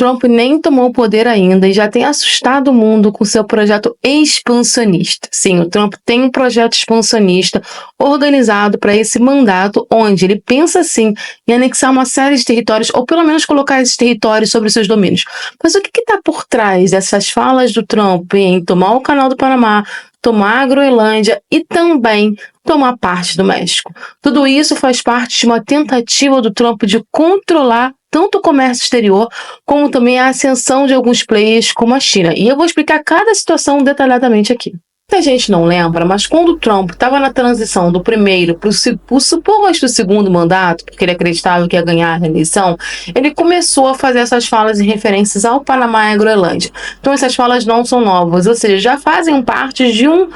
Trump nem tomou o poder ainda e já tem assustado o mundo com seu projeto expansionista. Sim, o Trump tem um projeto expansionista organizado para esse mandato, onde ele pensa, sim, em anexar uma série de territórios, ou pelo menos colocar esses territórios sobre seus domínios. Mas o que está por trás dessas falas do Trump em tomar o Canal do Panamá, tomar a Groenlândia e também tomar parte do México? Tudo isso faz parte de uma tentativa do Trump de controlar tanto o comércio exterior, como também a ascensão de alguns players como a China. E eu vou explicar cada situação detalhadamente aqui. Muita gente não lembra, mas quando o Trump estava na transição do primeiro para o suposto segundo mandato, porque ele acreditava que ia ganhar a eleição, ele começou a fazer essas falas em referências ao Panamá e à Groenlândia. Então essas falas não são novas, ou seja, já fazem parte de um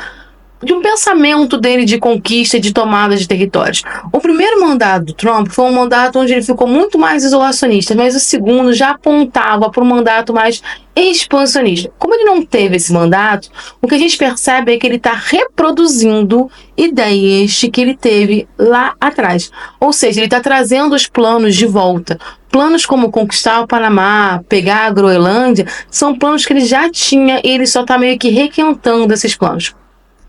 pensamento dele de conquista e de tomada de territórios. O primeiro mandato do Trump foi um mandato onde ele ficou muito mais isolacionista, mas o segundo já apontava para um mandato mais expansionista. Como ele não teve esse mandato, o que a gente percebe é que ele está reproduzindo ideias que ele teve lá atrás. Ou seja, ele está trazendo os planos de volta. Planos como conquistar o Panamá, pegar a Groenlândia, são planos que ele já tinha e ele só está meio que requentando esses planos.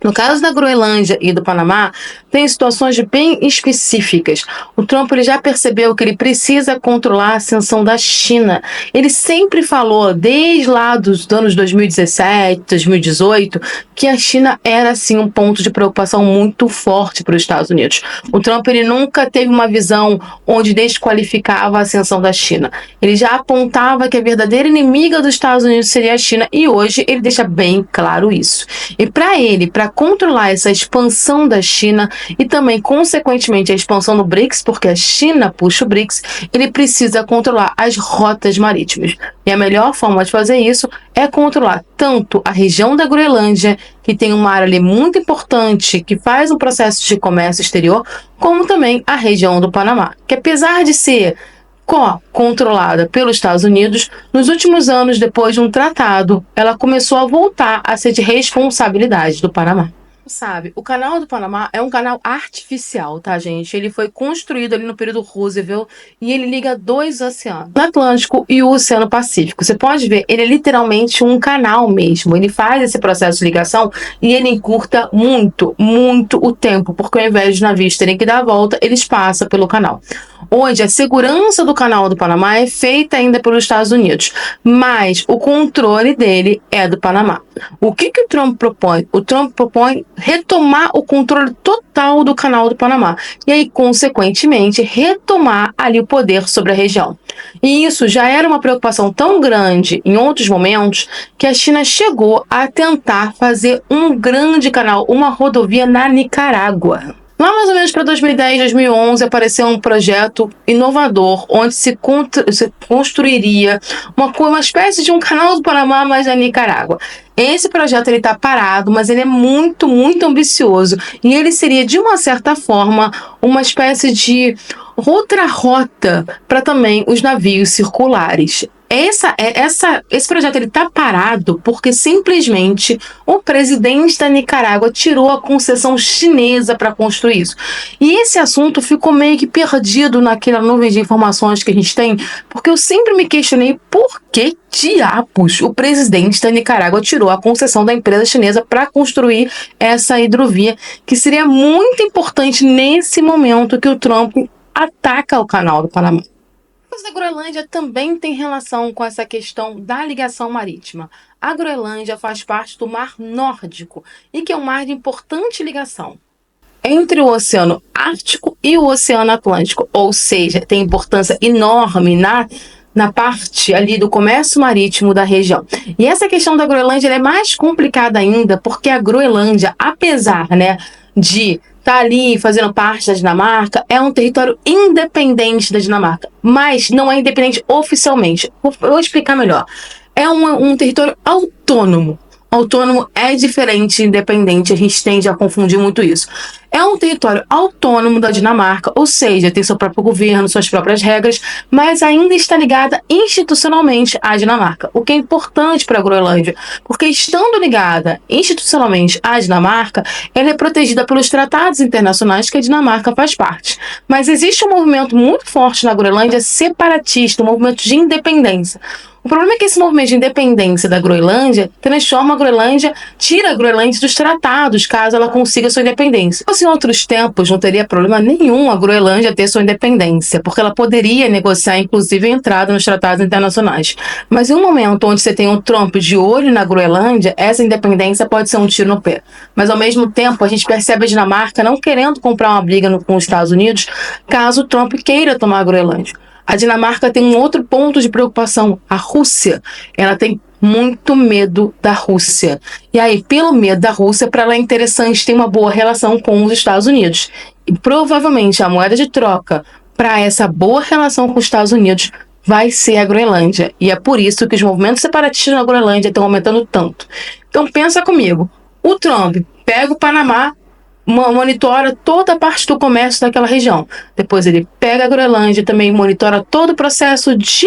No caso da Groenlândia e do Panamá, tem situações bem específicas. O Trump ele já percebeu que ele precisa controlar a ascensão da China. Ele sempre falou, desde lá dos anos 2017, 2018, que a China era, sim, um ponto de preocupação muito forte para os Estados Unidos. O Trump ele nunca teve uma visão onde desqualificava a ascensão da China. Ele já apontava que a verdadeira inimiga dos Estados Unidos seria a China, e hoje ele deixa bem claro isso. E para controlar essa expansão da China e também, consequentemente, a expansão do BRICS, porque a China puxa o BRICS, ele precisa controlar as rotas marítimas. E a melhor forma de fazer isso é controlar tanto a região da Groenlândia, que tem uma área ali muito importante, que faz um processo de comércio exterior, como também a região do Panamá, que apesar de ser controlada pelos Estados Unidos, nos últimos anos, depois de um tratado, ela começou a voltar a ser de responsabilidade do Panamá. Sabe, o Canal do Panamá é um canal artificial, tá, gente? Ele foi construído ali no período Roosevelt e ele liga dois oceanos, o Atlântico e o Oceano Pacífico. Você pode ver, ele é literalmente um canal mesmo. Ele faz esse processo de ligação e ele encurta muito, muito o tempo, porque ao invés de navios terem que dar a volta, eles passam pelo canal. Hoje, a segurança do Canal do Panamá é feita ainda pelos Estados Unidos, mas o controle dele é do Panamá. O que o Trump propõe? O Trump propõe retomar o controle total do Canal do Panamá e aí, consequentemente, retomar ali o poder sobre a região. E isso já era uma preocupação tão grande em outros momentos que a China chegou a tentar fazer um grande canal, uma rodovia na Nicarágua. Lá mais ou menos para 2010, 2011, apareceu um projeto inovador, onde se construiria uma espécie de um canal do Panamá, mas na Nicarágua. Esse projeto está parado, mas ele é muito, muito ambicioso. E ele seria, de uma certa forma, uma espécie de outra rota para também os navios circulares. Esse projeto está parado porque simplesmente o presidente da Nicarágua tirou a concessão chinesa para construir isso. E esse assunto ficou meio que perdido naquela nuvem de informações que a gente tem, porque eu sempre me questionei por que diabos o presidente da Nicarágua tirou a concessão da empresa chinesa para construir essa hidrovia, que seria muito importante nesse momento que o Trump ataca o Canal do Panamá. A Groenlândia também tem relação com essa questão da ligação marítima. A Groenlândia faz parte do Mar Nórdico e que é um mar de importante ligação entre o Oceano Ártico e o Oceano Atlântico, ou seja, tem importância enorme na parte ali do comércio marítimo da região. E essa questão da Groenlândia é mais complicada ainda, porque a Groenlândia, apesar, de estar ali fazendo parte da Dinamarca, é um território independente da Dinamarca, mas não é independente oficialmente. Vou explicar melhor. É um território autônomo. Autônomo é diferente de independente, a gente tende a confundir muito isso. É um território autônomo da Dinamarca, ou seja, tem seu próprio governo, suas próprias regras, mas ainda está ligada institucionalmente à Dinamarca, o que é importante para a Groenlândia, porque estando ligada institucionalmente à Dinamarca, ela é protegida pelos tratados internacionais que a Dinamarca faz parte. Mas existe um movimento muito forte na Groenlândia separatista, um movimento de independência. O problema é que esse movimento de independência da Groenlândia transforma a Groenlândia, tira a Groenlândia dos tratados, caso ela consiga sua independência. Se em outros tempos não teria problema nenhum a Groenlândia ter sua independência, porque ela poderia negociar, inclusive, a entrada nos tratados internacionais. Mas em um momento onde você tem um Trump de olho na Groenlândia, essa independência pode ser um tiro no pé. Mas, ao mesmo tempo, a gente percebe a Dinamarca não querendo comprar uma briga com os Estados Unidos, caso o Trump queira tomar a Groenlândia. A Dinamarca tem um outro ponto de preocupação, a Rússia. Ela tem muito medo da Rússia. E aí, pelo medo da Rússia, para ela é interessante ter uma boa relação com os Estados Unidos. E provavelmente a moeda de troca para essa boa relação com os Estados Unidos vai ser a Groenlândia. E é por isso que os movimentos separatistas na Groenlândia estão aumentando tanto. Então pensa comigo, o Trump pega o Panamá, monitora toda a parte do comércio daquela região. Depois ele pega a Groenlândia, também monitora todo o processo de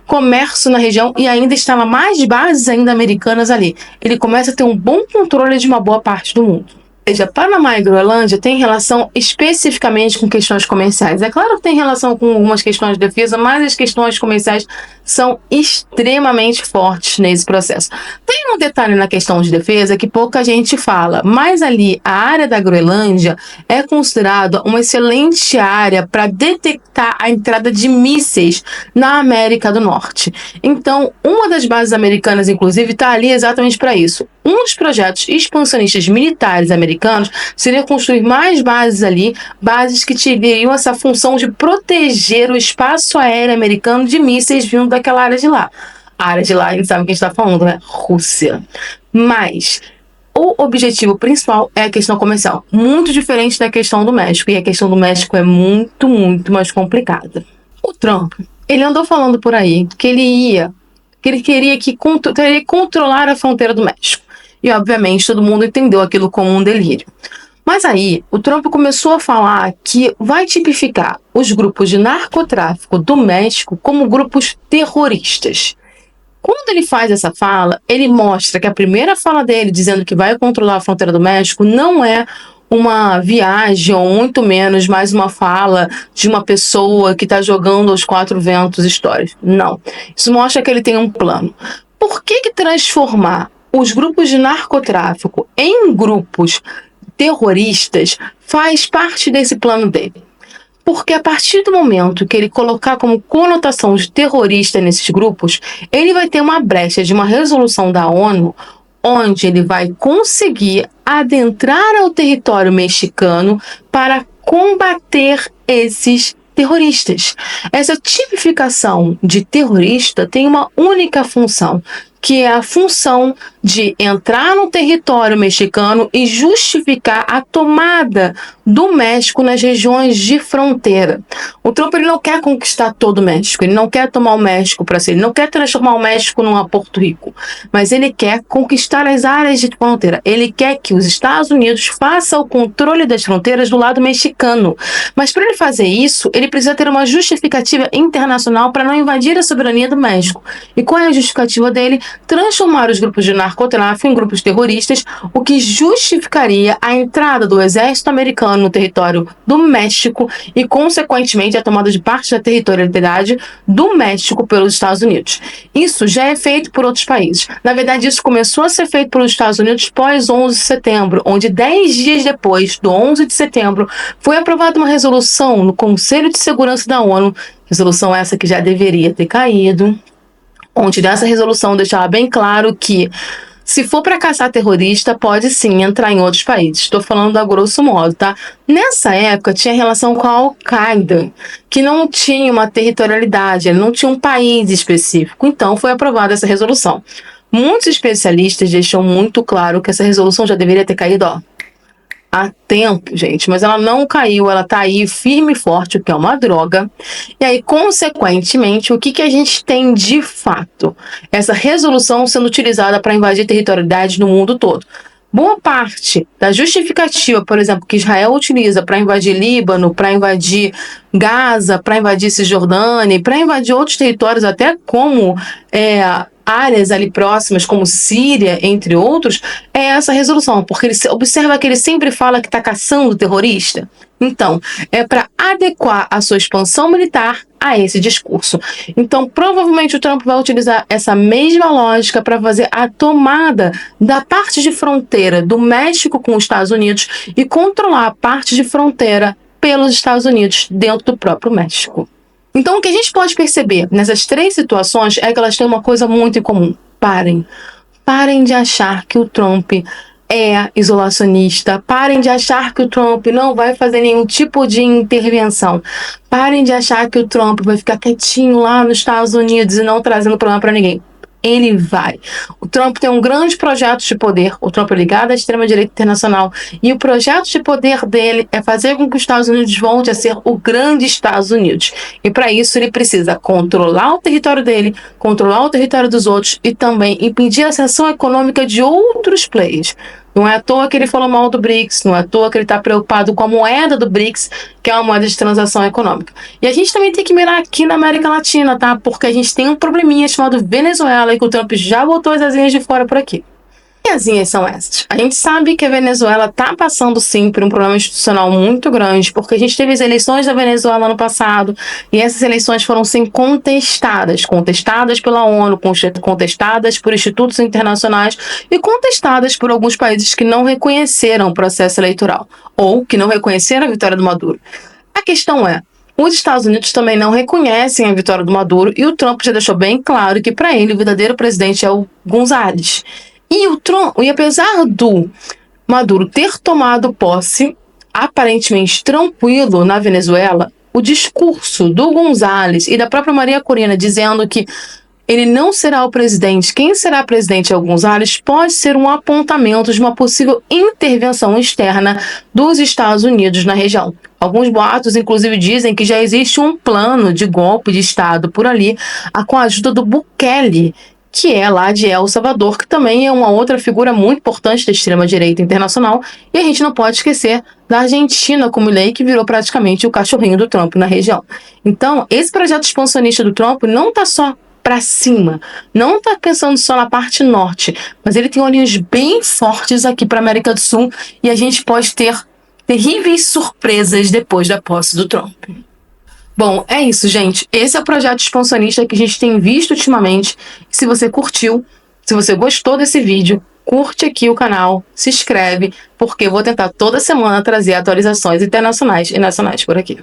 comércio na região e ainda instala mais bases ainda americanas ali. Ele começa a ter um bom controle de uma boa parte do mundo. Ou seja, Panamá e Groenlândia têm relação especificamente com questões comerciais. É claro que tem relação com algumas questões de defesa, mas as questões comerciais são extremamente fortes nesse processo. Tem um detalhe na questão de defesa que pouca gente fala, mas ali a área da Groenlândia é considerada uma excelente área para detectar a entrada de mísseis na América do Norte. Então, uma das bases americanas, inclusive, está ali exatamente para isso. Um dos projetos expansionistas militares americanos seria construir mais bases ali, bases que teriam essa função de proteger o espaço aéreo americano de mísseis vindo daquela área de lá. A área de lá, a gente sabe o que a gente está falando, né? Rússia. Mas o objetivo principal é a questão comercial, muito diferente da questão do México, e a questão do México é muito, muito mais complicada. O Trump, ele andou falando por aí que ele queria controlar a fronteira do México. E, obviamente, todo mundo entendeu aquilo como um delírio. Mas aí, o Trump começou a falar que vai tipificar os grupos de narcotráfico do México como grupos terroristas. Quando ele faz essa fala, ele mostra que a primeira fala dele, dizendo que vai controlar a fronteira do México, não é uma viagem, ou muito menos mais uma fala de uma pessoa que está jogando aos quatro ventos histórias. Não. Isso mostra que ele tem um plano. Por que transformar os grupos de narcotráfico em grupos terroristas faz parte desse plano dele? Porque a partir do momento que ele colocar como conotação de terrorista nesses grupos, ele vai ter uma brecha de uma resolução da ONU onde ele vai conseguir adentrar ao território mexicano para combater esses terroristas. Essa tipificação de terrorista tem uma única função, que é a função de entrar no território mexicano e justificar a tomada do México nas regiões de fronteira. O Trump ele não quer conquistar todo o México, ele não quer tomar o México para si, ele não quer transformar o México num Porto Rico, mas ele quer conquistar as áreas de fronteira. Ele quer que os Estados Unidos façam o controle das fronteiras do lado mexicano. Mas para ele fazer isso, ele precisa ter uma justificativa internacional para não invadir a soberania do México. E qual é a justificativa dele? Transformar os grupos de narcotráfico em grupos terroristas, o que justificaria a entrada do exército americano no território do México e, consequentemente, a tomada de parte da territorialidade do México pelos Estados Unidos. Isso já é feito por outros países. Na verdade, isso começou a ser feito pelos Estados Unidos pós 11 de setembro, onde 10 dias depois do 11 de setembro foi aprovada uma resolução no Conselho de Segurança da ONU, resolução essa que já deveria ter caído, onde nessa resolução deixava bem claro que se for para caçar terrorista, pode sim entrar em outros países. Estou falando a grosso modo, tá? Nessa época tinha relação com a Al-Qaeda, que não tinha uma territorialidade, não tinha um país específico. Então foi aprovada essa resolução. Muitos especialistas deixam muito claro que essa resolução já deveria ter caído, há tempo, gente, mas ela não caiu, ela tá aí firme e forte, o que é uma droga. E aí, consequentemente, o que a gente tem de fato? Essa resolução sendo utilizada para invadir territorialidade no mundo todo. Boa parte da justificativa, por exemplo, que Israel utiliza para invadir Líbano, para invadir Gaza, para invadir Cisjordânia, para invadir outros territórios, até como áreas ali próximas, como Síria, entre outros, é essa resolução, porque ele observa que ele sempre fala que está caçando terrorista. Então, é para adequar a sua expansão militar a esse discurso. Então, provavelmente o Trump vai utilizar essa mesma lógica para fazer a tomada da parte de fronteira do México com os Estados Unidos e controlar a parte de fronteira pelos Estados Unidos dentro do próprio México. Então, o que a gente pode perceber nessas três situações é que elas têm uma coisa muito em comum. Parem de achar que o Trump é isolacionista. Parem de achar que o Trump não vai fazer nenhum tipo de intervenção. Parem de achar que o Trump vai ficar quietinho lá nos Estados Unidos e não trazendo problema para ninguém. Ele vai. O Trump tem um grande projeto de poder. O Trump é ligado à extrema-direita internacional. E o projeto de poder dele é fazer com que os Estados Unidos volte a ser o grande Estados Unidos. E para isso ele precisa controlar o território dele, controlar o território dos outros e também impedir a ascensão econômica de outros players. Não é à toa que ele falou mal do BRICS, não é à toa que ele está preocupado com a moeda do BRICS, que é uma moeda de transação econômica. E a gente também tem que mirar aqui na América Latina, tá? Porque a gente tem um probleminha chamado Venezuela e que o Trump já botou as asinhas de fora por aqui. Que asinhas são essas? A gente sabe que a Venezuela está passando sim por um problema institucional muito grande, porque a gente teve as eleições da Venezuela ano passado e essas eleições foram sim contestadas pela ONU, contestadas por institutos internacionais e contestadas por alguns países que não reconheceram o processo eleitoral ou que não reconheceram a vitória do Maduro. A questão é, os Estados Unidos também não reconhecem a vitória do Maduro e o Trump já deixou bem claro que para ele o verdadeiro presidente é o González. E apesar do Maduro ter tomado posse aparentemente tranquilo na Venezuela, o discurso do González e da própria Maria Corina dizendo que ele não será o presidente, quem será presidente é o González, pode ser um apontamento de uma possível intervenção externa dos Estados Unidos na região. Alguns boatos, inclusive, dizem que já existe um plano de golpe de Estado por ali, com a ajuda do Bukele, que é lá de El Salvador, que também é uma outra figura muito importante da extrema-direita internacional, e a gente não pode esquecer da Argentina como lei, que virou praticamente o cachorrinho do Trump na região. Então, esse projeto expansionista do Trump não está só para cima, não está pensando só na parte norte, mas ele tem olhinhos bem fortes aqui para a América do Sul, e a gente pode ter terríveis surpresas depois da posse do Trump. Bom, é isso, gente. Esse é o projeto expansionista que a gente tem visto ultimamente. Se você curtiu, se você gostou desse vídeo, curte aqui o canal, se inscreve, porque eu vou tentar toda semana trazer atualizações internacionais e nacionais por aqui.